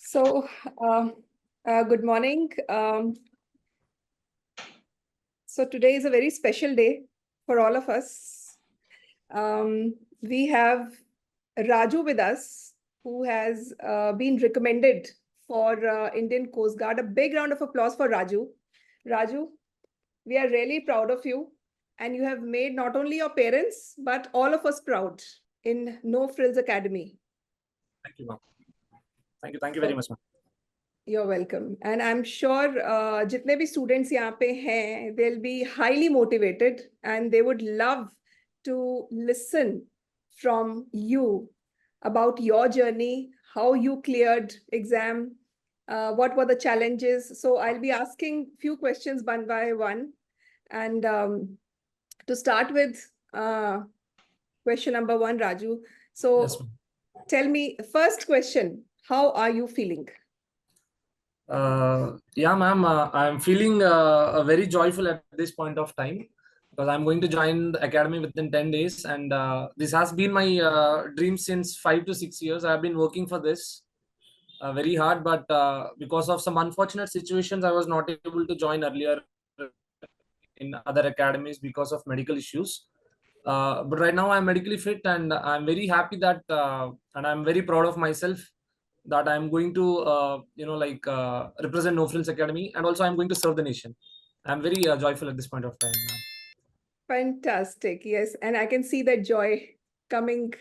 So, uh, good morning. So today is a very special day for all of us. We have Raju with us, who has been recommended for Indian Coast Guard. A big round of applause for Raju. Raju, we are really proud of you. And you have made not only your parents, but all of us proud in No Frills Academy. Thank you, ma'am. Thank you very much, ma'am. You're welcome. And I'm sure जितने भी students यहाँ पे हैं, they'll be highly motivated and they would love to listen from you about your journey, how you cleared exam, what were the challenges. So I'll be asking few questions one by one. And to start with, question number one, Raju. So Yes, ma'am. tell me, first question, how are you feeling? Yeah, ma'am. I'm feeling very joyful at this point of time because I'm going to join the academy within 10 days. And this has been my dream since 5 to 6 years. I've been working for this very hard, but because of some unfortunate situations, I was not able to join earlier in other academies because of medical issues. But right now I'm medically fit and I'm very happy that and I'm very proud of myself that I'm going to represent No Frills Academy, and also I'm going to serve the nation. I'm very joyful at this point of time. Fantastic. Yes. And I can see that joy coming,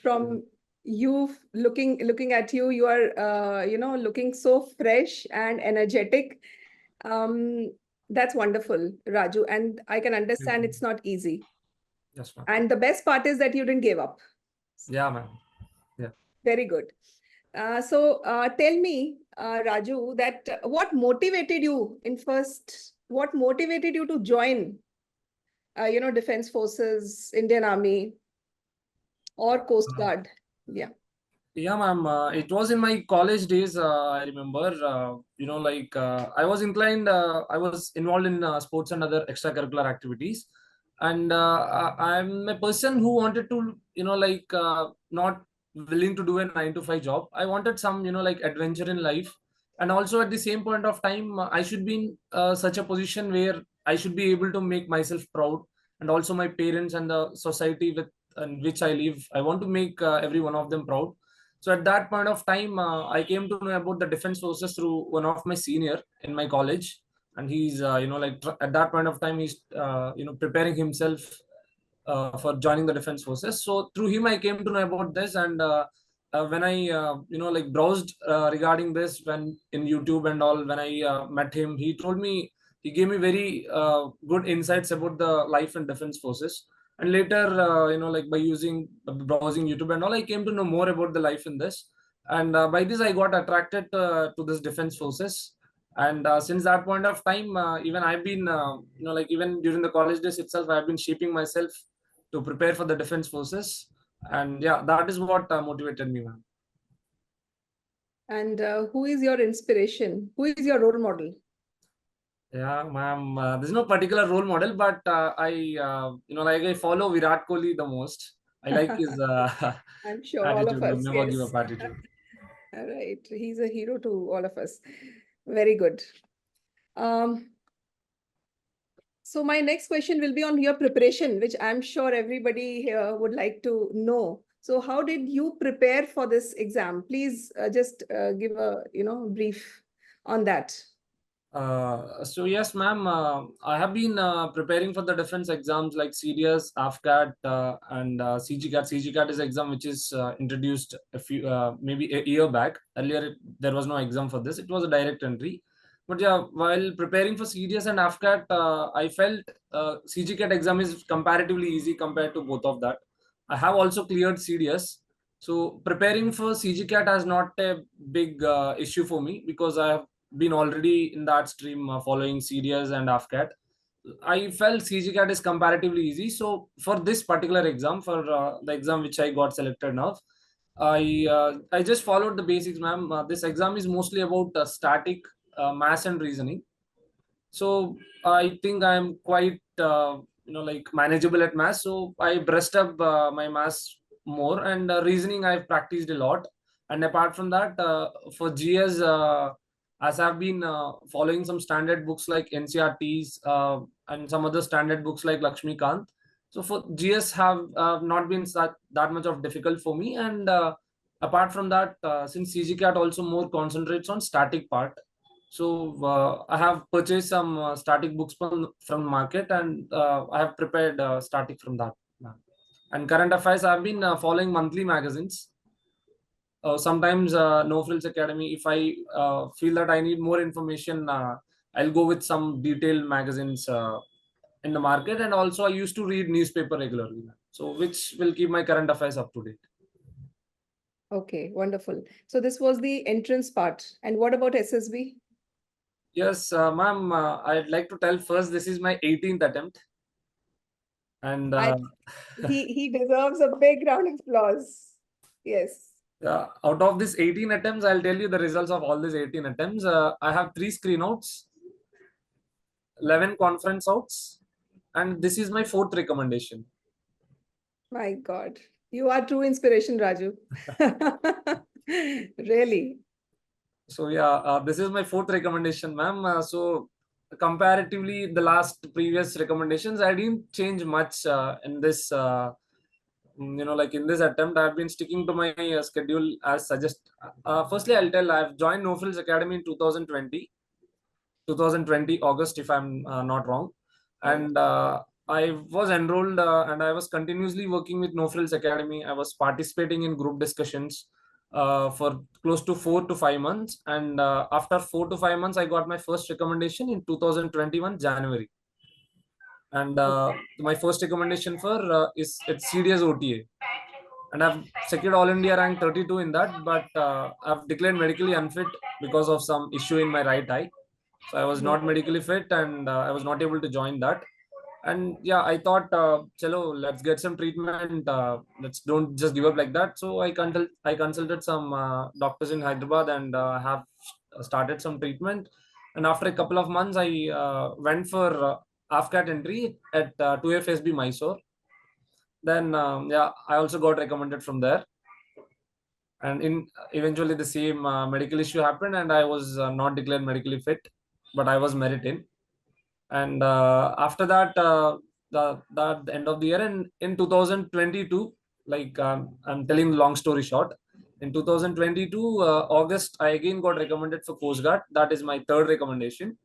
from you looking at you. You are, looking so fresh and energetic. That's wonderful, Raju. And I can understand it's not easy. Yes, ma'am. And the best part is that you didn't give up. Yeah, ma'am. Yeah. Very good. So tell me, Raju, that what motivated you what motivated you to join, Defense Forces, Indian Army, or Coast Guard? Yeah. Yeah, ma'am. It was in my college days. I remember, I was inclined. I was involved in sports and other extracurricular activities, and I'm a person who wanted to, not willing to do a 9 to 5 job. I wanted some, adventure in life, and also at the same point of time, I should be in such a position where I should be able to make myself proud, and also my parents and the society with in which I live. I want to make every one of them proud. So at that point of time, I came to know about the defense forces through one of my senior in my college, and he's at that point of time he's preparing himself for joining the defense forces. So through him, I came to know about this, and when I browsed regarding this when in YouTube and all, when I met him, he gave me very good insights about the life in defense forces. And later, by using browsing YouTube and all, I came to know more about the life in this, and by this I got attracted to this defense forces. And since that point of time, even I've been even during the college days itself, I've been shaping myself to prepare for the defense forces. And yeah, that is what motivated me, ma'am. And who is your inspiration? Who is your role model? Yeah, ma'am. There's no particular role model, but I follow Virat Kohli the most. I like his I'm sure all of attitude, us, never give yes. up attitude. All right. He's a hero to all of us. Very good. So my next question will be on your preparation, which I'm sure everybody here would like to know. So how did you prepare for this exam? Please just give a brief on that. So yes, ma'am. I have been preparing for the defense exams like CDS, AFCAT, and CGCAT. CGCAT is exam which is introduced maybe a year back. Earlier, there was no exam for this. It was a direct entry. But yeah, while preparing for CDS and AFCAT, I felt CGCAT exam is comparatively easy compared to both of that. I have also cleared CDS. So preparing for CGCAT has not a big issue for me because I have been already in that stream following CDS and AFCAT. I felt CGCAT is comparatively easy. So for this particular exam, for the exam which I got selected now, I just followed the basics, ma'am. This exam is mostly about static, mass, and reasoning. So I think I'm quite manageable at math. So I brushed up my maths more, and reasoning I've practiced a lot. And apart from that, for GS, as I've been following some standard books like NCRTs and some other standard books like Lakshmikant. So for GS have not been that much of difficult for me. And apart from that, since CGCAT also more concentrates on static part, so I have purchased some static books from market, and I have prepared static from that. And current affairs, I've been following monthly magazines. Sometimes No Frills Academy, if I feel that I need more information, I'll go with some detailed magazines in the market. And also I used to read newspaper regularly, so which will keep my current affairs up to date. Okay, wonderful. So this was the entrance part. And what about SSB? Yes, ma'am, I'd like to tell first, this is my 18th attempt. And he deserves a big round of applause. Yes. Out of these 18 attempts, I'll tell you the results of all these 18 attempts. I have 3 screen outs, 11 conference outs, and this is my 4th recommendation. My God, you are true inspiration, Raju. Really. So yeah, this is my 4th recommendation, ma'am. So comparatively, the last previous recommendations, I didn't change much in this. Like in this attempt, I've been sticking to my schedule as suggest. Firstly, I'll tell I've joined No Frills Academy in 2020 August, if I'm not wrong. And I was enrolled and I was continuously working with No Frills Academy. I was participating in group discussions for close to 4 to 5 months. And after 4 to 5 months, I got my first recommendation in 2021 January. And my first recommendation for is it's CDS OTA. And I've secured All India rank 32 in that, but I've declared medically unfit because of some issue in my right eye. So I was not medically fit, and I was not able to join that. And yeah, I thought, chalo, let's get some treatment. Let's don't just give up like that. So I consulted some doctors in Hyderabad, and have started some treatment. And after a couple of months, I went for AFCAT entry at 2FSB Mysore. Then yeah, I also got recommended from there. And eventually the same medical issue happened, and I was not declared medically fit, but I was merit in. And after that, the end of the year, and in 2022, like I'm telling the long story short, in 2022 August, I again got recommended for Coast Guard. That is my 3rd recommendation.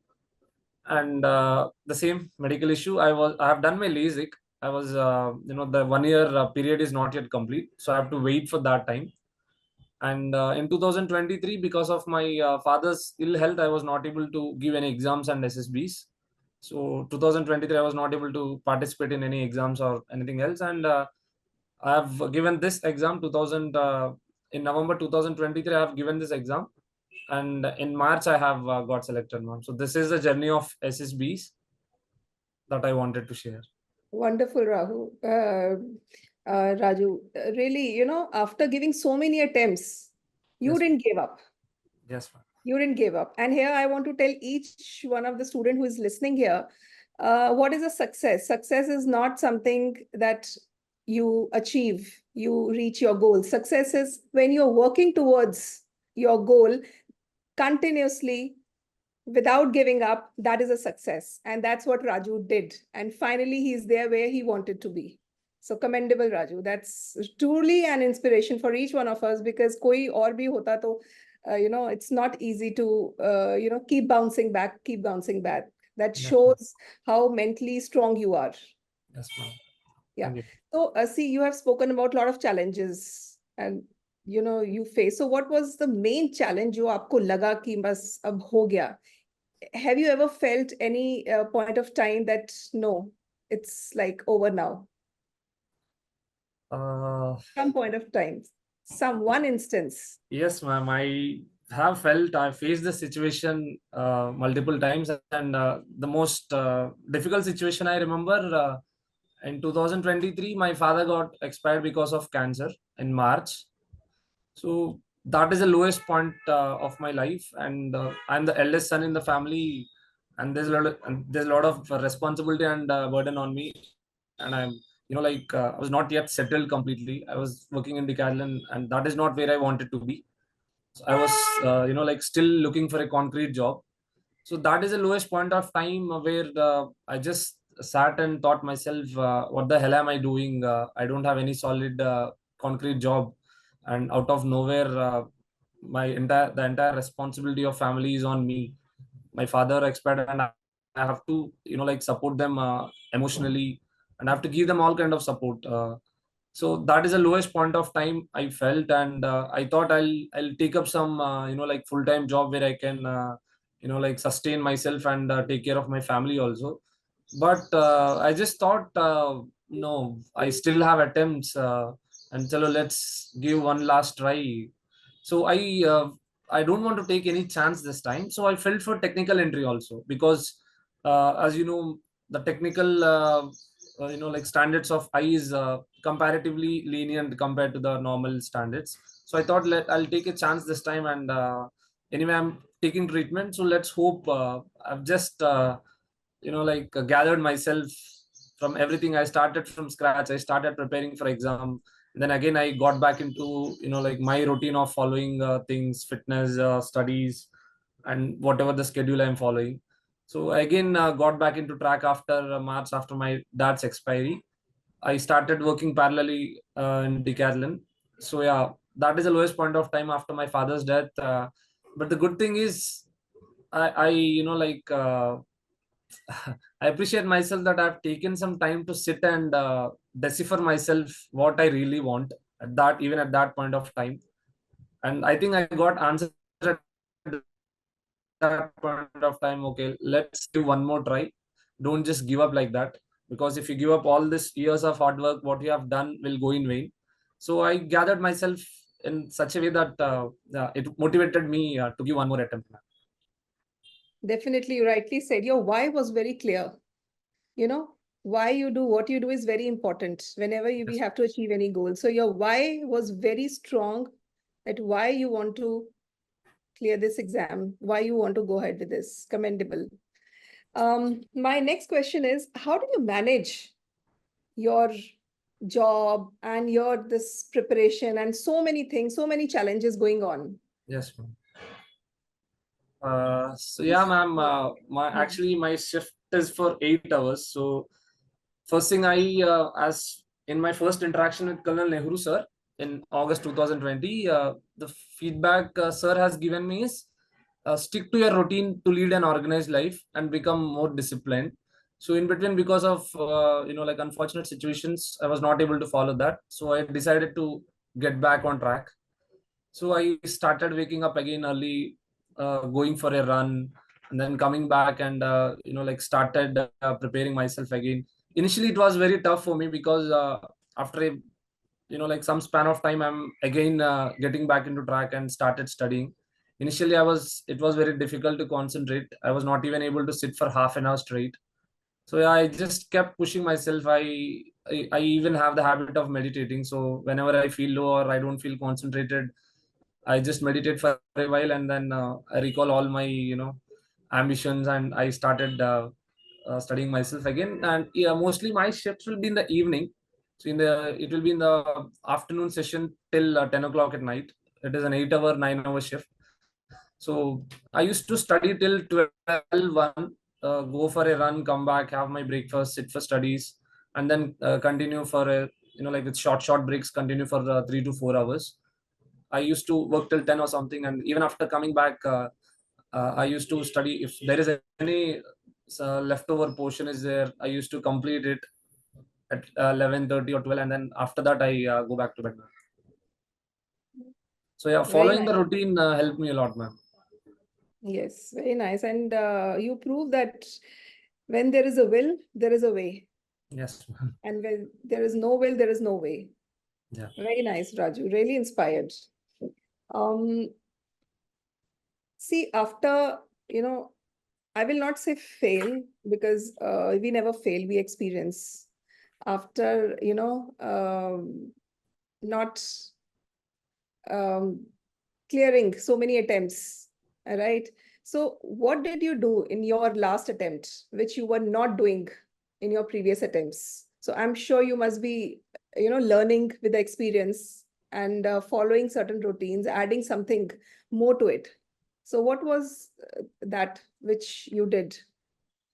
And the same medical issue, I have done my LASIK. I was the 1 year period is not yet complete, so I have to wait for that time. And in 2023, because of my father's ill health, I was not able to give any exams and SSBs. So 2023, I was not able to participate in any exams or anything else. And I have given this exam in November 2023. I have given this exam, and in March I have got selected, ma'am. So this is the journey of SSBs that I wanted to share. Wonderful, Raju. Really, after giving so many attempts, you Yes, didn't give up. yes, ma'am. You didn't give up. And here I want to tell each one of the student who is listening here, what is a success? Success is not something that you achieve, you reach your goal. Success is when you're working towards your goal continuously without giving up. That is a success. And that's what Raju did. And finally, he's there where he wanted to be. So commendable, Raju. That's truly an inspiration for each one of us, because koi aur bhi hota to, it's not easy to, keep bouncing back. That Yes, shows how mentally strong you are. yes, ma'am. Yeah. Thank you. So, see, you have spoken about a lot of challenges and, you face. So what was the main challenge jo aapko laga ki bas ab ho gaya? Have you ever felt any point of time that, no, it's like over now? Some point of time, one instance. Yes, ma'am. I faced the situation multiple times, and the most difficult situation I remember, in 2023, my father got expired because of cancer in March. So that is the lowest point of my life, and I'm the eldest son in the family, and there's a lot of responsibility and burden on me, and I was not yet settled completely. I was working in Decathlon, and that is not where I wanted to be. I was, like still looking for a concrete job. So that is the lowest point of time where I just sat and thought myself, what the hell am I doing? I don't have any solid concrete job, and out of nowhere, the entire responsibility of family is on me. My father expired, and I have to, like support them emotionally, and I have to give them all kind of support. So that is the lowest point of time I felt, and I thought I'll take up some like full time job where I can like sustain myself and take care of my family also. But I just thought, no, I still have attempts, and chalo, let's give one last try. So I don't want to take any chance this time. So I felt for technical entry also, because as you know, the technical like standards of I is comparatively lenient compared to the normal standards. So I thought, I'll take a chance this time, and anyway I'm taking treatment, so let's hope. I've just like gathered myself from everything. I started from scratch. I started preparing for exam, then again I got back into like my routine of following things, fitness, studies, and whatever the schedule I'm following. So I again got back into track after March, after my dad's expiry. I started working parallelly in Decathlon. So yeah, that is the lowest point of time after my father's death. But the good thing is, I like I appreciate myself that I've taken some time to sit and decipher myself what I really want at that, even at that point of time. And I think I got answers at that point of time. Okay, let's give one more try. Don't just give up like that, because if you give up, all this years of hard work, what you have done will go in vain. So I gathered myself in such a way that it motivated me to give one more attempt. Definitely, you rightly said. Your why was very clear. You know, why you do what you do is very important whenever we Yes. have to achieve any goal. So your why was very strong, that why you want to clear this exam, why you want to go ahead with this. Commendable. My next question is, how do you manage your job and your this preparation and so many things, so many challenges going on? Yes, ma'am. So yeah, ma'am. My Hmm. actually my shift is for 8 hours. So first thing, as in my first interaction with Colonel Nehru sir in August 2020, the feedback sir has given me is, stick to your routine to lead an organized life and become more disciplined. So in between, because of like unfortunate situations, I was not able to follow that. So I decided to get back on track. So I started waking up again early, going for a run, and then coming back and like started preparing myself again. Initially, it was very tough for me, because after a like some span of time, I'm again getting back into track and started studying. Initially, it was very difficult to concentrate. I was not even able to sit for half an hour straight. So yeah, I just kept pushing myself. I even have the habit of meditating. So whenever I feel low or I don't feel concentrated, I just meditate for a while, and then I recall all my ambitions, and I started studying myself again. And yeah, mostly my shifts will be in the evening. So it will be in the afternoon session till 10 o'clock at night. It is an 8 hour, 9 hour shift. So I used to study till 12, 1, go for a run, come back, have my breakfast, sit for studies, and then continue for a like with short breaks, continue for 3 to 4 hours. I used to work till 10 or something, and even after coming back, I used to study. If there is any leftover portion is there, I used to complete it at 11:30 or 12, and then after that I go back to bed. So yeah, Very following nice. the routine helped me a lot, man. Yes, very nice. And you prove that when there is a will, there is a way. Yes, man. And when there is no will, there is no way. Yeah. Very nice, Raju. Really inspired. Um, See, after, I will not say fail because we never fail, we experience. After, not um, clearing so many attempts, all right? So what did you do in your last attempt, which you were not doing in your previous attempts? So I'm sure you must be, learning with the experience and following certain routines, adding something more to it. So what was that which you did,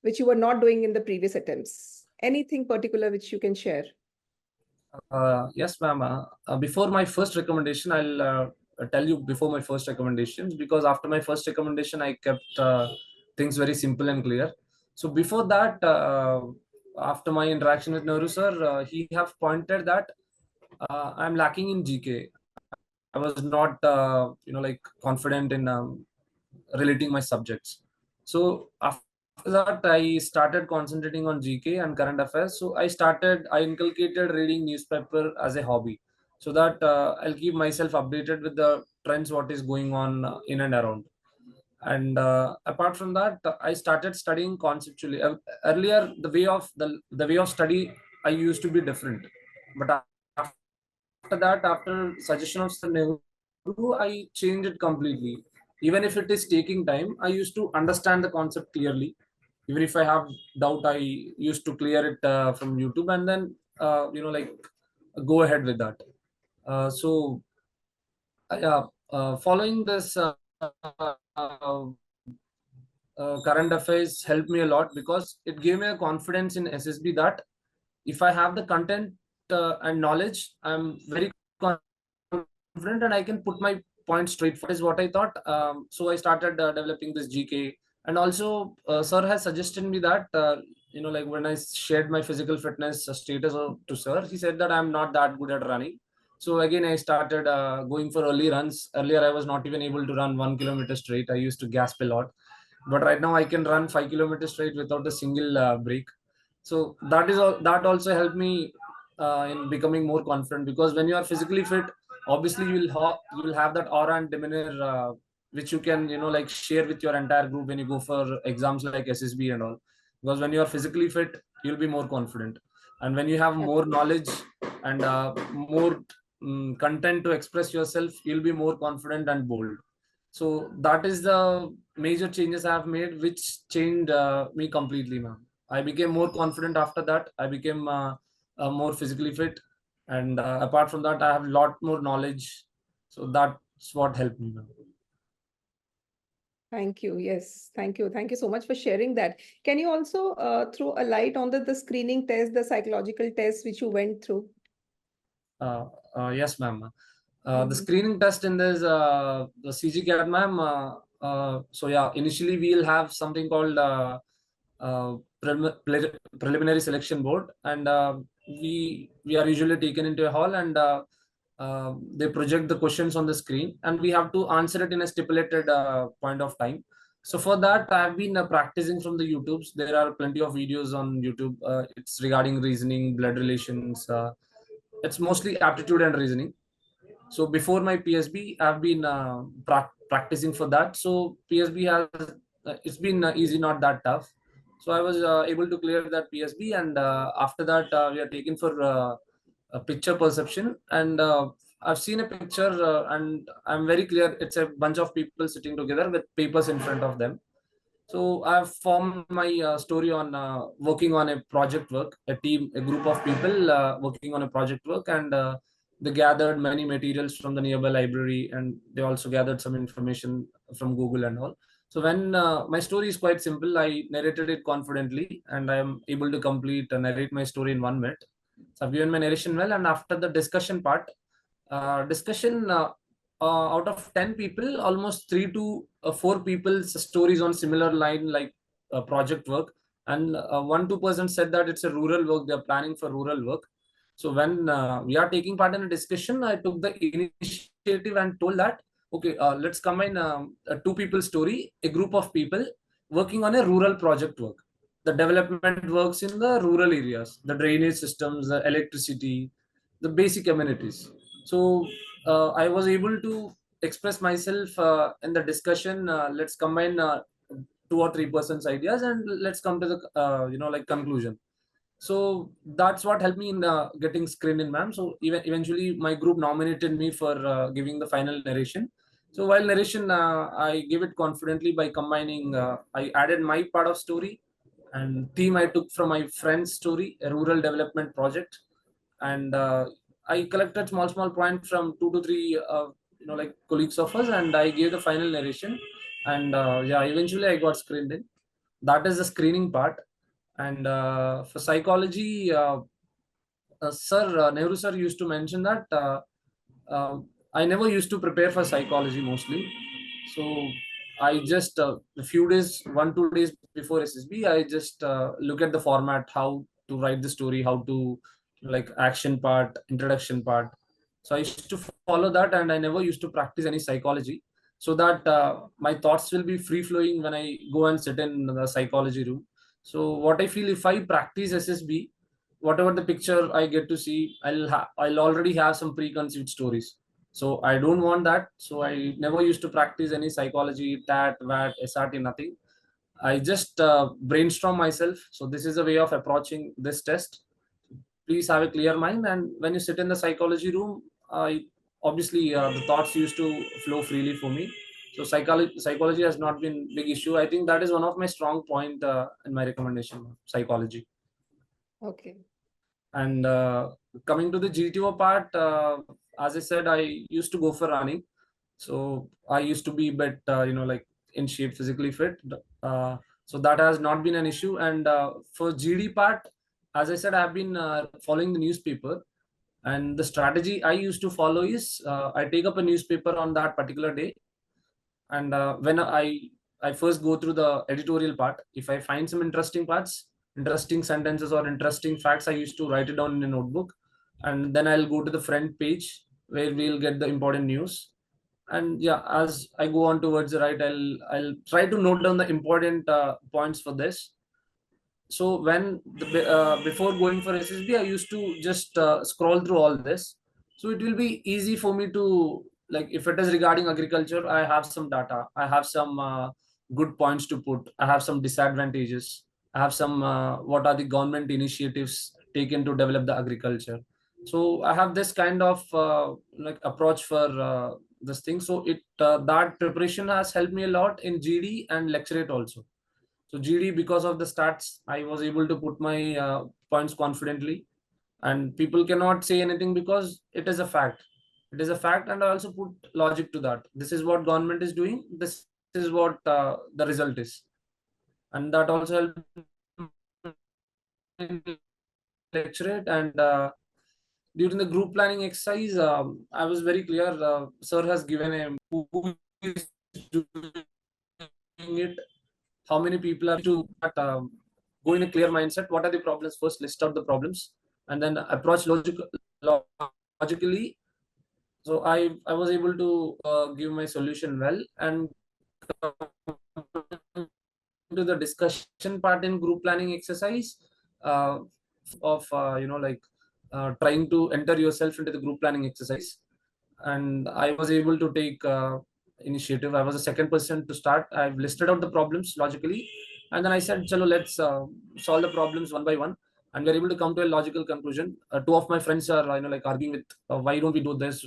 which you were not doing in the previous attempts? Anything particular which you can share? Yes, ma'am. Before my first recommendation, I'll tell you before my first recommendations, because after my first recommendation, I kept things very simple and clear. So before that, after my interaction with Nehru sir, he have pointed that I'm lacking in GK. I was not, like confident in relating my subjects. So after that, I started concentrating on GK and current affairs. So I inculcated reading newspaper as a hobby, so that I'll keep myself updated with the trends, what is going on in and around. And apart from that, I started studying conceptually. Earlier, the way of study I used to be different, but after that, after suggestion of Sir Nehru, I changed it completely. Even if it is taking time, I used to understand the concept clearly. Even if I have doubt, I used to clear it from YouTube, and then like go ahead with that. So yeah, following this current affairs helped me a lot, because it gave me a confidence in SSB that if I have the content and knowledge, I'm very confident and I can put my point straight. That is what I thought. So I started developing this GK, and also sir has suggested me that like when I shared my physical fitness status to sir, he said that I'm not that good at running. So again, I started going for early runs. Earlier, I was not even able to run 1 kilometer straight. I used to gasp a lot, but right now I can run 5 kilometers straight without a single break. So that also helped me in becoming more confident, because when you are physically fit, obviously you will have that aura and demeanor which you can like share with your entire group when you go for exams like SSB and all. Because when you are physically fit, you'll be more confident, and when you have more knowledge and more content to express yourself, you'll be more confident and bold. So that is the major changes I have made, which changed me completely, ma'am. I became more confident after that. I became more physically fit, and apart from that, I have a lot more knowledge. So that's what helped me, ma'am. Thank you. Yes, thank you. Thank you so much for sharing that. Can you also throw a light on the screening test, the psychological test which you went through? Yes, ma'am. The Mhm. screening test in this the CG CAT, ma'am. So yeah, initially we'll have something called uh, preliminary selection board, and we are usually taken into a hall, and they project the questions on the screen, and we have to answer it in a stipulated point of time. So for that, I've been practicing from the YouTubes. There are plenty of videos on YouTube. It's regarding reasoning, blood relations. It's mostly aptitude and reasoning. So before my PSB, I've been practicing for that. So PSB has it's been easy, not that tough. So I was able to clear that PSB, and after that we are taken for a picture perception. And I've seen a picture, and I'm very clear. It's a bunch of people sitting together with papers in front of them. So I've formed my story on working on a project work, a group of people working on a project work, and they gathered many materials from the nearby library, and they also gathered some information from Google and all. So when my story is quite simple, I narrated it confidently, and I am able to narrate my story in 1 minute. So I've given my narration well, and after the discussion part, discussion out of 10 people, almost 3 to 4 people's stories on similar line, like project work, and 1-2% said that it's a rural work, they're planning for rural work. So when we are taking part in a discussion, I took the initiative and told that, okay, let's combine a 2 people story, a group of people working on a rural project work. The development works in the rural areas, the drainage systems, the electricity, the basic amenities. So I was able to express myself in the discussion. Let's combine 2 or 3 persons ideas, and let's come to the like conclusion. So that's what helped me in getting screened in, ma'am. So even eventually my group nominated me for giving the final narration. So while narration, I gave it confidently by combining. I added my part of story, and theme I took from my friend's story, a rural development project, and I collected small points from 2 to 3 like colleagues of us, and I gave the final narration. And yeah, eventually I got screened in. That is the screening part. And for psychology, Sir Nehru sir used to mention that I never used to prepare for psychology mostly. So I just a few days, 1 2 days before SSB, I just look at the format, how to write the story, how to like action part, introduction part. So I used to follow that, and I never used to practice any psychology, so that my thoughts will be free flowing when I go and sit in the psychology room. So what I feel, if I practice SSB, whatever the picture I get to see, I'll already have some preconceived stories. So I don't want that. So I never used to practice any psychology, TAT, VAT, SRT, nothing. I just brainstorm myself. So this is a way of approaching this test. Please have a clear mind, and when you sit in the psychology room, I obviously the thoughts used to flow freely for me. So psychology has not been big issue. I think that is one of my strong point in my recommendation, psychology. Okay. And coming to the GTO part, as I said, I used to go for running. So I used to be a bit, like in shape, physically fit. So that has not been an issue. And for GD part, as I said, I've been following the newspaper. And the strategy I used to follow is I take up a newspaper on that particular day, and when I first go through the editorial part, if I find some interesting parts, interesting sentences or interesting facts, I used to write it down in a notebook, and then I'll go to the front page where we'll get the important news. And yeah, as I go on towards the right, I'll try to note down the important points for this. So when before going for SSB, I used to just scroll through all this. So it will be easy for me to, like, if it is regarding agriculture, I have some data, I have some good points to put, I have some disadvantages, I have some what are the government initiatives taken to develop the agriculture. So I have this kind of like approach for this thing. So it that preparation has helped me a lot in GD and lecturate also. So GD, because of the stats, I was able to put my points confidently, and people cannot say anything because it is a fact. It is a fact, and I also put logic to that. This is what government is doing. This is what the result is, and that also helped me lecturate. And during the group planning exercise, I was very clear. Sir has given a who is doing it, how many people are to go in a clear mindset. What are the problems? First, list out the problems, and then approach logically. So I was able to give my solution well. And to the discussion part in group planning exercise, uh, of trying to enter yourself into the group planning exercise, and I was able to take initiative. I was the second person to start. I've listed out the problems logically, and then I said, "Chalo, let's solve the problems one by one." And we're able to come to a logical conclusion. Two of my friends are, like arguing with, "Why don't we do this?"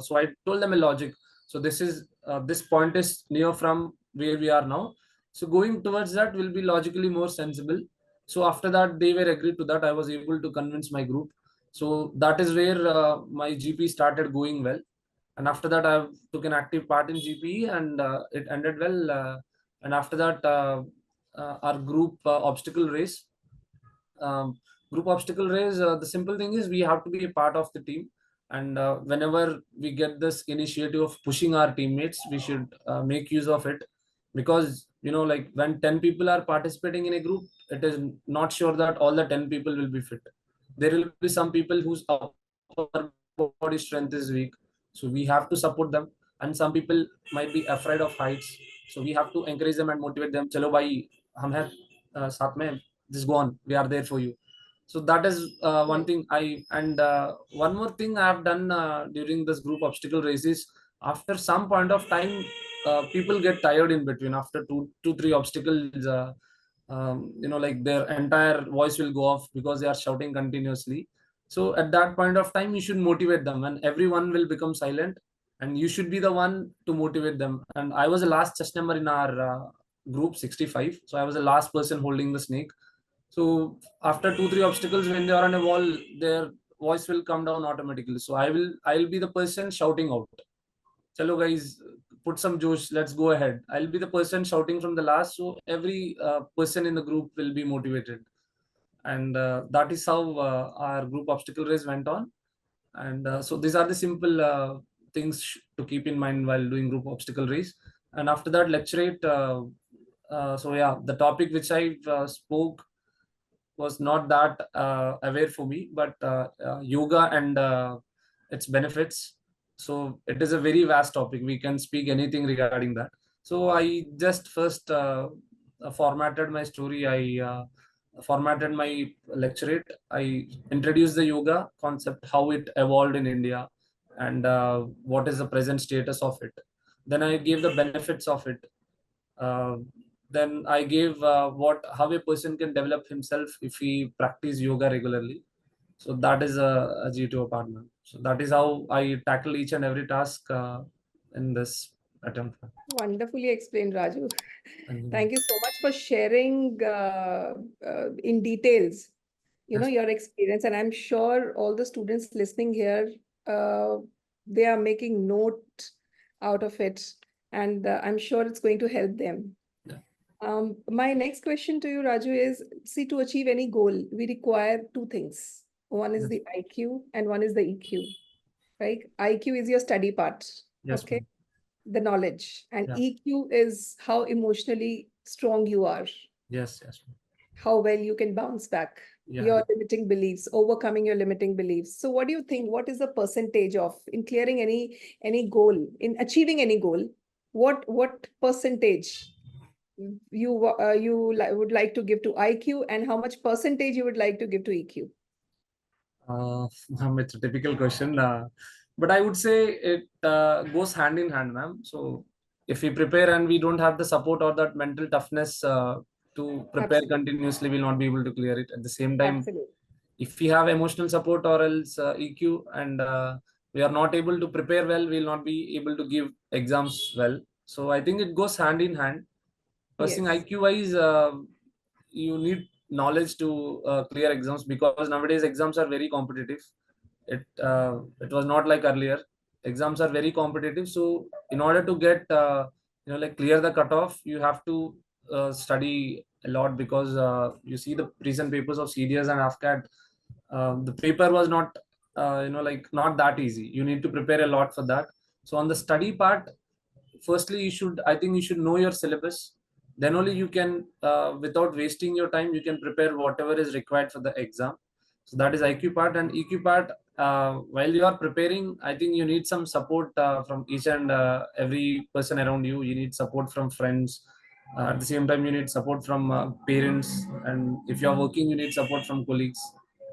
So I told them a logic. So this point is near from where we are now. So going towards that will be logically more sensible. So after that, they were agreed to that. I was able to convince my group. So that is where my GP started going well. And after that, I took an active part in GPE, and it ended well. And after that, our group obstacle race. Um, Group obstacle race, the simple thing is we have to be a part of the team. And whenever we get this initiative of pushing our teammates, we should make use of it. Because, like when 10 people are participating in a group, it is not sure that all the 10 people will be fit. There will be some people whose upper body strength is weak, so we have to support them. And some people might be afraid of heights, so we have to encourage them and motivate them. Chalo bhai, hum hai saath mein, just go on, we are there for you. So that is one Right. thing I and one more thing I have done during this group obstacle races. After some point of time, people get tired in between. After two three obstacles, like their entire voice will go off because they are shouting continuously. So at that point of time, you should motivate them, and everyone will become silent, and you should be the one to motivate them. And I was the last chess number in our group, 65. So I was the last person holding the snake. So after two three obstacles, when they are on a wall, their voice will come down automatically. So I'll be the person shouting out, "Chalo guys, put some josh, let's go ahead." I'll be the person shouting from the last, so every person in the group will be motivated. And that is how our group obstacle race went on. And so these are the simple things to keep in mind while doing group obstacle race. And after that, lecturate. So yeah, the topic which I spoke was not that aware for me, but yoga and its benefits. So it is a very vast topic. We can speak anything regarding that. So I just first formatted my story. I formatted my lecturate. I introduced the yoga concept, how it evolved in India, and what is the present status of it. Then I gave the benefits of it. Uh, then I gave what how a person can develop himself if he practice yoga regularly. So that is a G2 apartment. So that is how I tackle each and every task in this attempt. Wonderfully explained, Raju. And, Thank you so much for sharing in details, yes, your experience. And I'm sure all the students listening here, uh, they are making note out of it. And I'm sure it's going to help them. yeah, My next question to you, Raju, is see, to achieve any goal, we require two things. One is yes, the IQ and one is the EQ, right? IQ is your study part, yes, okay? ma'am. The knowledge. And Yeah, EQ is how emotionally strong you are, yes, yes, ma'am. how well you can bounce back, Yeah. your limiting beliefs, overcoming your limiting beliefs. So what do you think? What is the percentage of in clearing any goal, in achieving any goal? What percentage would like to give to IQ, and how much percentage you would like to give to EQ? Ma'am, it's a typical question, but I would say it goes hand in hand, ma'am. So if we prepare and we don't have the support or that mental toughness to prepare Absolutely. continuously, we'll not be able to clear it. At the same time, Absolutely. if we have emotional support or else EQ, and we are not able to prepare well, we'll not be able to give exams well. So I think it goes hand in hand. First thing, Yes. IQ wise, you need knowledge to clear exams, because nowadays exams are very competitive. It was not like earlier. Exams are very competitive. So in order to get like clear the cutoff, you have to study a lot, because you see the recent papers of CDS and AFCAT. The paper was not like not that easy. You need to prepare a lot for that. So on the study part, firstly you should, I think you should know your syllabus. Then only you can without wasting your time, you can prepare whatever is required for the exam. So that is IQ part. And EQ part, while you are preparing, I think you need some support from each and every person around you. You need support from friends. At the same time, you need support from parents, and if you are working, you need support from colleagues.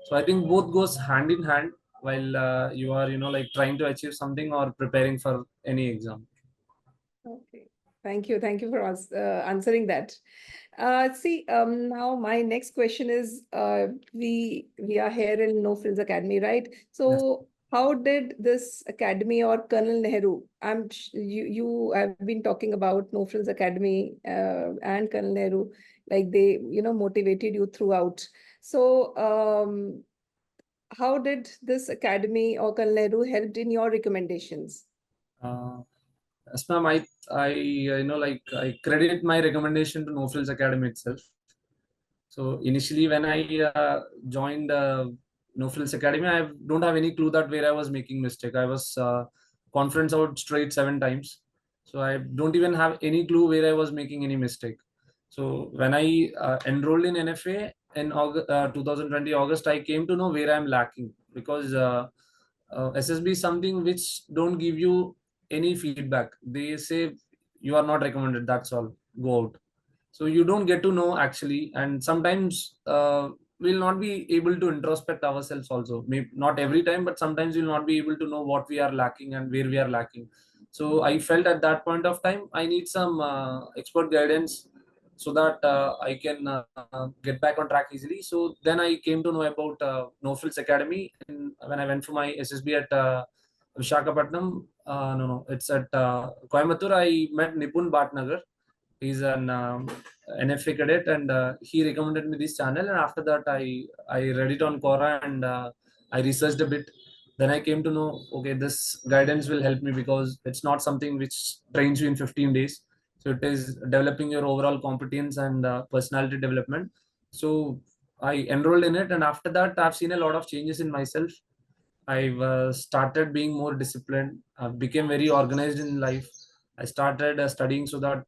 So I think both goes hand in hand while you are like trying to achieve something or preparing for any exam. Okay. Thank you. Thank you for answering that. Now my next question is, we are here in No Frills Academy, right? Yes. So how did this academy or Colonel Nehru? You have been talking about No Frills Academy and Colonel Nehru, like they motivated you throughout. So how did this academy or Colonel Nehru helped in your recommendations? Uh, yes, ma'am. I like I credit my recommendation to No Frills Academy itself. So initially, when I joined No Frills Academy, I don't have any clue that where I was making mistake. I was conference out straight 7 times, so I don't even have any clue where I was making any mistake. So when I enrolled in NFA in August, 2020 August, I came to know where I'm lacking, because SSB is something which don't give you any feedback. They say you are not recommended. That's all. Go out. So you don't get to know actually. And sometimes we'll not be able to introspect ourselves also. Maybe not every time, but sometimes we'll not be able to know what we are lacking and where we are lacking. So I felt at that point of time I need some expert guidance, so that I can get back on track easily. So then I came to know about No Frills Academy, and when I went for my SSB at Vishakhapatnam. No, it's at Coimbatore. I met Nipun Bhatnagar. He's an NFA cadet, and he recommended me this channel. And after that, I read it on Quora, and I researched a bit. Then I came to know, okay, this guidance will help me because it's not something which trains you in 15 days. So it is developing your overall competence and personality development. So I enrolled in it, and after that, I've seen a lot of changes in myself. I've started being more disciplined. I became very organized in life. I started studying so that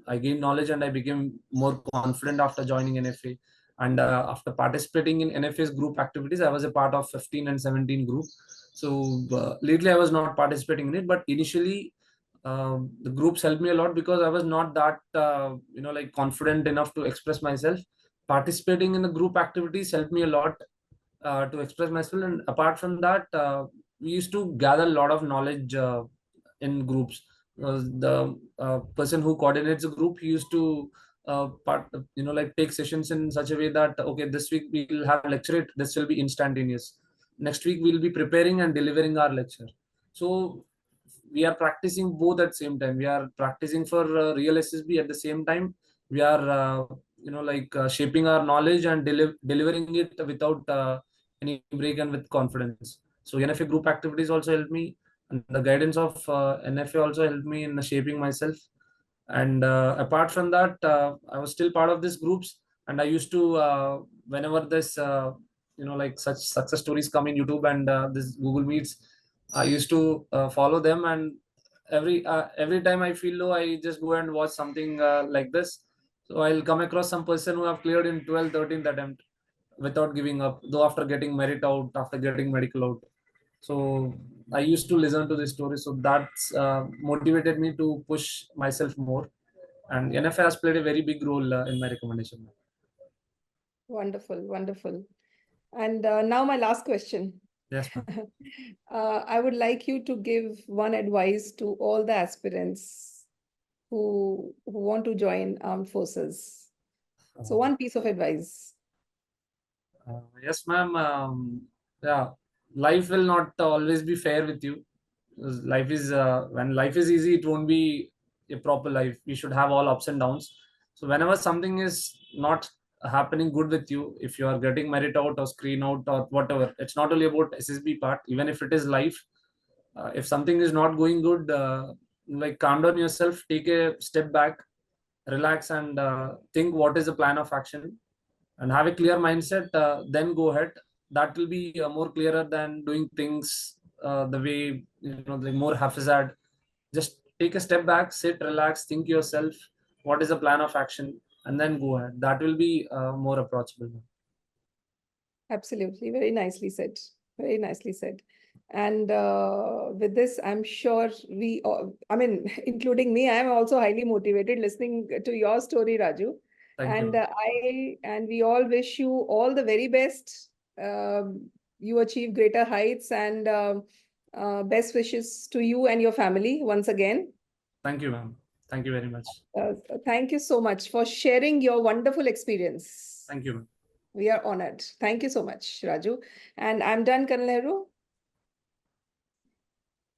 I gained knowledge, and I became more confident after joining NFA. And after participating in NFA's group activities, I was a part of 15 and 17 group. So lately, I was not participating in it, but initially, the groups helped me a lot because I was not that like confident enough to express myself. Participating in the group activities helped me a lot to express myself. And apart from that, we used to gather a lot of knowledge in groups. The person who coordinates a group, he used to like take sessions in such a way that okay, this week we'll have lecture it. This will be instantaneous. Next week we'll be preparing and delivering our lecture. So we are practicing both at same time. We are practicing for real SSB at the same time. We are shaping our knowledge and delivering it without any break and with confidence. So NFA group activities also helped me, and the guidance of NFA also helped me in shaping myself. And apart from that, I was still part of these groups, and I used to whenever this like such success stories come in YouTube and this Google Meets, I used to follow them. And every time I feel low, I just go and watch something like this. So I'll come across some person who have cleared in 12th 13th attempt without giving up, though after getting merit out, after getting medical out. So I used to listen to this story. So that's motivated me to push myself more. And NFA has played a very big role in my recommendation. Wonderful, wonderful. And now my last question. Yes, ma'am. I would like you to give one advice to all the aspirants who want to join armed forces. So one piece of advice. Yes, ma'am. Yeah, life will not always be fair with you. Life is when life is easy, it won't be a proper life. We should have all ups and downs. So whenever something is not happening good with you, if you are getting merit out or screen out or whatever, it's not only about SSB part. Even if it is life, if something is not going good, like calm down yourself, take a step back, relax, and think what is the plan of action, and have a clear mindset. Then go ahead. That will be more clearer than doing things the way like more haphazard. Just take a step back, sit, relax, think yourself what is the plan of action, and then go ahead. That will be more approachable. Absolutely. Very nicely said. Very nicely said. And with this, I'm sure we, all, I mean, including me, I'm also highly motivated listening to your story, Raju. Thank And you. and we all wish you all the very best. You achieve greater heights, and best wishes to you and your family once again. Thank you, ma'am. Thank you very much. Uh, thank you so much for sharing your wonderful experience. Thank you, ma'am. We are honored. Thank you so much, Raju. And I'm done, Col Nehru.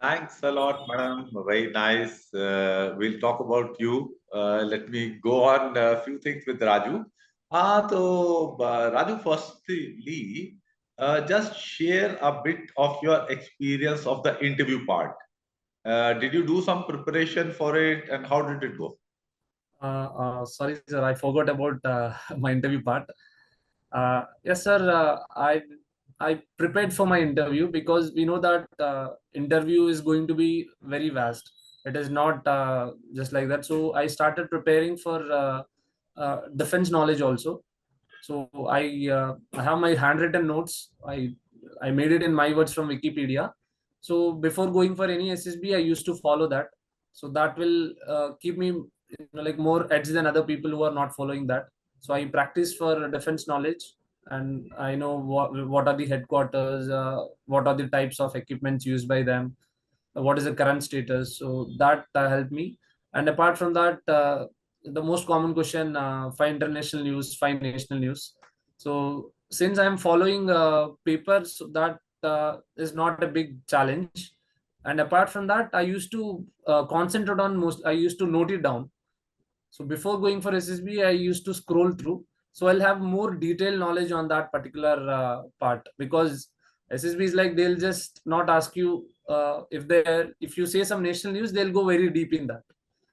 Thanks a lot, madam. Very nice. We'll talk about you. Let me go on a few things with Raju. Raju, firstly, just share a bit of your experience of the interview part. Did you do some preparation for it, and how did it go? Sorry, sir, I forgot about my interview part. Yes, sir. I prepared for my interview because we know that interview is going to be very vast. It is not just like that. So I started preparing for defense knowledge also. So I have my handwritten notes. I made it in my words from Wikipedia. So before going for any SSB, I used to follow that. So that will keep me like more edge than other people who are not following that. So I practice for defense knowledge, and I know what are the headquarters, what are the types of equipments used by them, what is the current status. So that helped me. And apart from that, the most common question, find international news, find national news. So since I'm following papers, so that is not a big challenge. And apart from that, I used to concentrate on most, I used to note it down. So before going for SSB, I used to scroll through. So I'll have more detailed knowledge on that particular part, because SSB is like they'll just not ask you if you say some national news, they'll go very deep in that.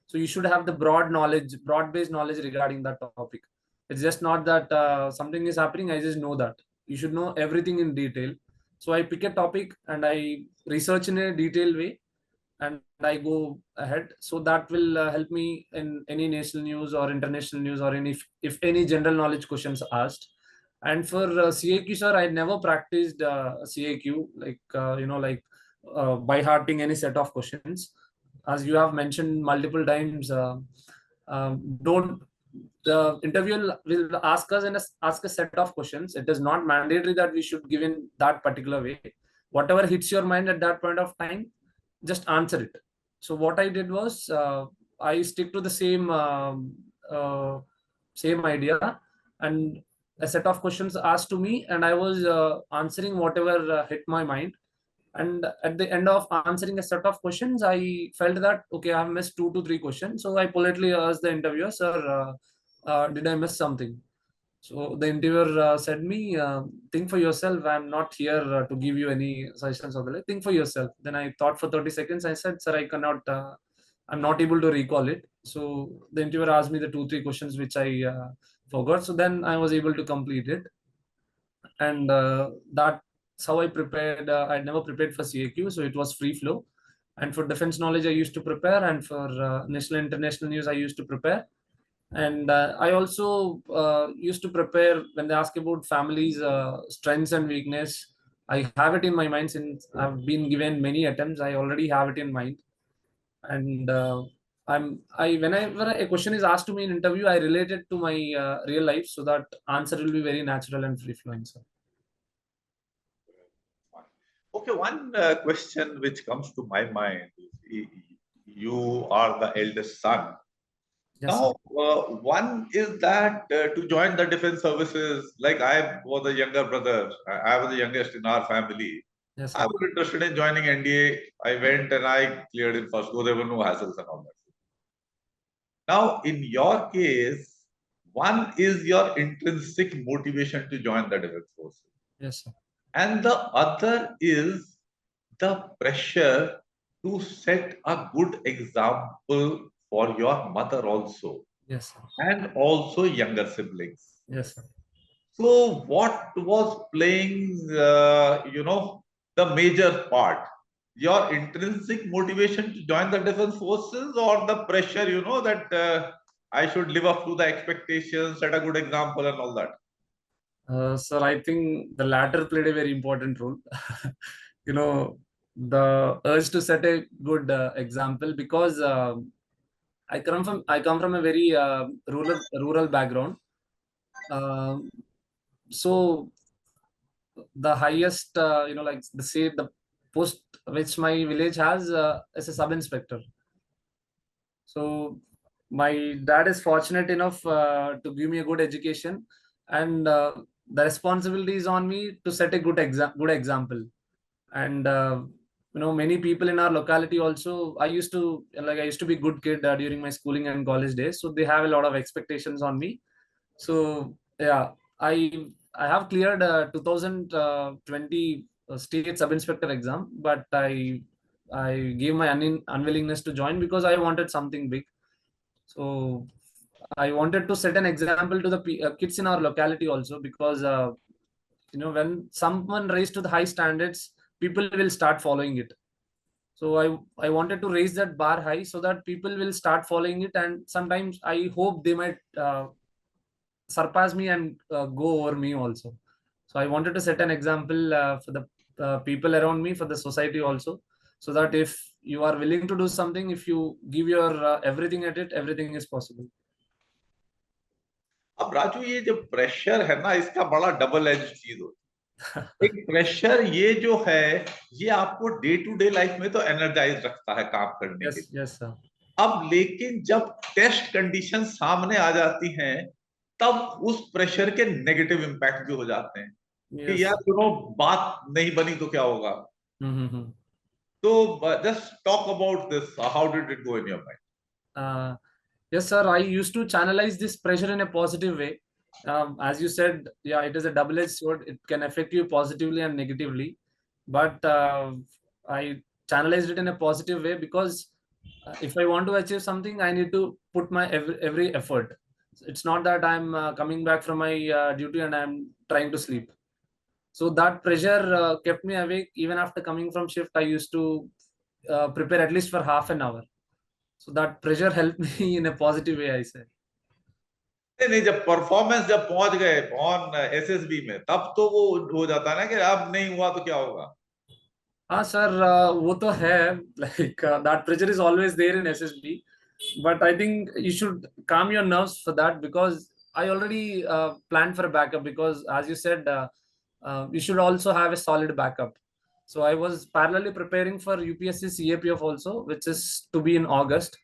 So you should have the broad-based knowledge regarding that topic. It's just not that something is happening, I just know that. You should know everything in detail. So I pick a topic and I research in a detailed way and I go ahead. So that will help me in any national news or international news or if any general knowledge questions asked. And for CAQ, sir, I never practiced CAQ by hearting any set of questions. As you have mentioned multiple times, don't the interviewer will ask us and ask a set of questions. It is not mandatory that we should give in that particular way. Whatever hits your mind at that point of time, just answer it. So what I did was I stick to the same idea, and a set of questions asked to me, and I was answering whatever hit my mind. And at the end of answering a set of questions, I felt that okay, I have missed 2 to 3 questions. So I politely asked the interviewer, sir, did I miss something? So the interviewer said me, think for yourself. I'm not here to give you any suggestions or the like. Think for yourself. Then I thought for 30 seconds. I said, sir, I'm not able to recall it. So the interviewer asked me the 2, 3 questions which I forgot. So then I was able to complete it. And that's how I prepared. I never prepared for CAQ, so it was free flow. And for defense knowledge, I used to prepare. And for national and international news, I used to prepare. And I also used to prepare when they ask about families' strengths and weakness. I have it in my mind since I've been given many attempts. I already have it in mind. And whenever a question is asked to me in interview, I relate it to my real life so that answer will be very natural and free flowing. So. Okay, one question which comes to my mind is you are the eldest son. Yes, now, one is that to join the defense services, like I was a younger brother, I was the youngest in our family. yes, I was interested in joining NDA. I went and I cleared in first go. There were no hassles and all that. Now, in your case, one is your intrinsic motivation to join the defense forces. yes, sir. And the other is the pressure to set a good example for your mother also. Yes, sir. And also younger siblings. Yes, sir. So what was playing, the major part? Your intrinsic motivation to join the defense forces or the pressure, that I should live up to the expectations, set a good example and all that? Sir, I think the latter played a very important role. The urge to set a good example, because I come from a very rural background. So the highest, the post which my village has is a sub-inspector. So my dad is fortunate enough to give me a good education, and the responsibility is on me to set a good example. And many people in our locality also, I used to be good kid during my schooling and college days, so they have a lot of expectations on me. So yeah, I have cleared 2020 state sub-inspector exam, but I gave my unwillingness to join because I wanted something big. So I wanted to set an example to the kids in our locality also, because when someone raised to the high standards, people will start following it. So I wanted to raise that bar high so that people will start following it, and sometimes I hope they might surpass me and go over me also. So I wanted to set an example for the people around me, for the society also, so that if you are willing to do something, if you give your everything at it, everything is possible. अब राजू, ये जो pressure है ना, इसका बड़ा double as चीज होती है। एक प्रेशर ये जो है, ये आपको डे टू डे लाइफ में तो एनर्जाइज रखता है काम करने के लिए। Yes sir. अब लेकिन जब टेस्ट कंडीशन सामने आ जाती हैं, तब उस प्रेशर के नेगेटिव इम्पैक्ट भी हो जाते हैं कि यार बात नहीं बनी तो क्या होगा। तो just talk about this, how did it go in your mind? Yes, sir. I used to channelize this pressure in a positive way. As you said, yeah, it is a double-edged sword. It can affect you positively and negatively. but I channelized it in a positive way, because if I want to achieve something, I need to put my every effort. It's not that I'm coming back from my duty and I'm trying to sleep. So that pressure kept me awake. Even after coming from shift, I used to prepare at least for half an hour. So that pressure helped me in a positive way, I say. नहीं, जब performance जब पहुंच गए on SSB में, तब तो वो हो जाता है ना कि अब नहीं हुआ तो क्या होगा. हाँ सर, वो तो है. Like that pressure is always there in SSB, but I think you should calm your nerves for that, because I already planned for a backup, because as you said, you should also have a solid backup. So I was parallelly preparing for UPSC CAPF also, which is to be in August.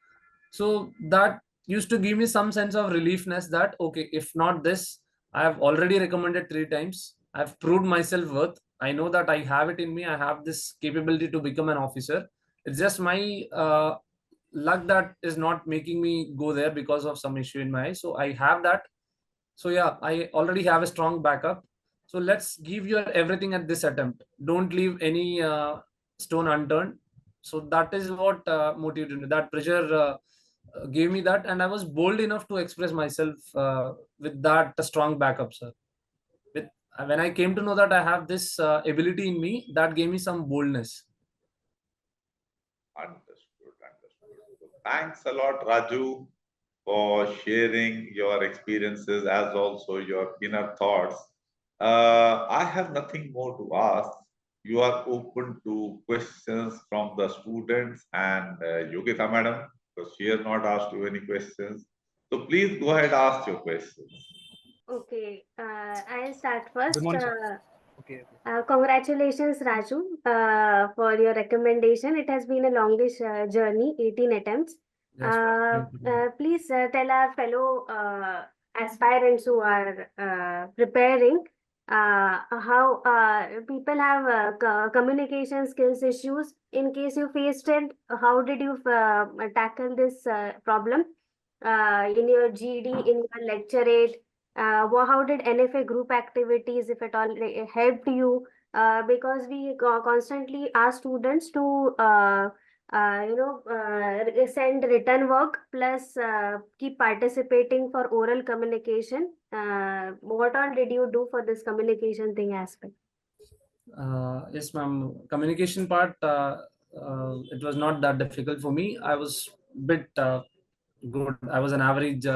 So that used to give me some sense of reliefness that, okay, if not this, I have already recommended 3 times. I've proved myself worth. I know that I have it in me. I have this capability to become an officer. It's just my luck that is not making me go there because of some issue in my eye. So I have that. So yeah, I already have a strong backup. So let's give your everything at this attempt. Don't leave any stone unturned. So that is what motivated me. That pressure gave me that, and I was bold enough to express myself with that strong backup, sir. With when I came to know that I have this ability in me, that gave me some boldness. Understood. Thanks a lot, Raju, for sharing your experiences as also your inner thoughts. I have nothing more to ask. You are open to questions from the students and Yogita madam, because she has not asked you any questions. So please go ahead, ask your questions. Okay, I'll start first. Good morning, sir. Okay. Congratulations, Raju, for your recommendation. It has been a longish journey, 18 attempts. Yes, Please tell our fellow aspirants who are preparing how people have communication skills issues. In case you faced it, how did you tackle this problem in your GD, in your lecturate? How did NFA group activities, if at all, helped you? Because we constantly ask students to send written work plus keep participating for oral communication. What all did you do for this communication thing aspect? Yes, ma'am. Communication part, it was not that difficult for me. I was bit good. I was an average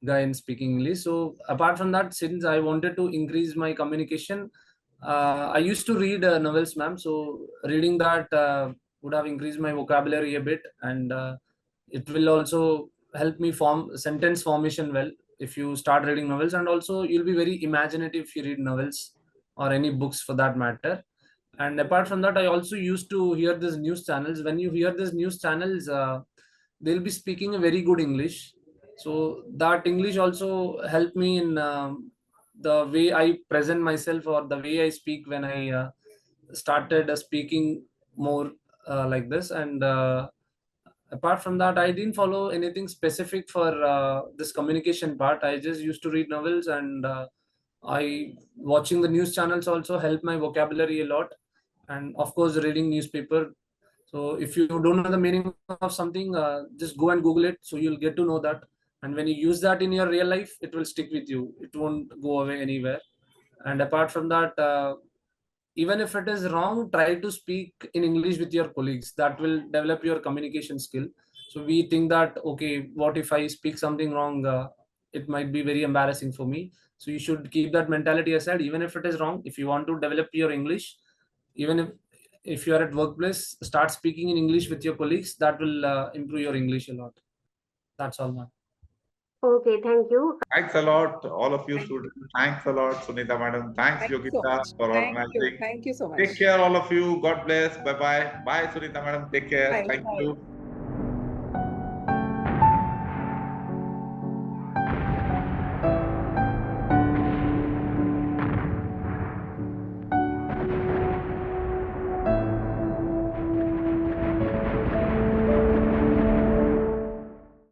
guy in speaking English. So apart from that, since I wanted to increase my communication, I used to read novels, ma'am. So reading that would have increased my vocabulary a bit, and it will also help me form sentence formation well if you start reading novels, and also you'll be very imaginative if you read novels or any books for that matter. And apart from that, I also used to hear these news channels. When you hear these news channels, they'll be speaking a very good English. So that English also helped me in the way I present myself or the way I speak when I started speaking more like this. And apart from that, I didn't follow anything specific for this communication part. I just used to read novels, and I watching the news channels also helped my vocabulary a lot, and of course reading newspaper. So if you don't know the meaning of something, just go and Google it, so you'll get to know that. And when you use that in your real life, it will stick with you. It won't go away anywhere. And apart from that, even if it is wrong, try to speak in English with your colleagues. That will develop your communication skill. So we think that, okay, what if I speak something wrong? It might be very embarrassing for me. So you should keep that mentality aside. Even if it is wrong, if you want to develop your English, even if you are at workplace, start speaking in English with your colleagues. That will improve your English a lot. That's all, ma'am. Okay, thank you. Thanks a lot, all of you students. Thanks a lot, Sunita madam. Thanks, Yogita, for organizing. Thank you so much. Take care, all of you. God bless. Bye-bye. Bye, Sunita madam. Take care. Bye. Thank Bye. you.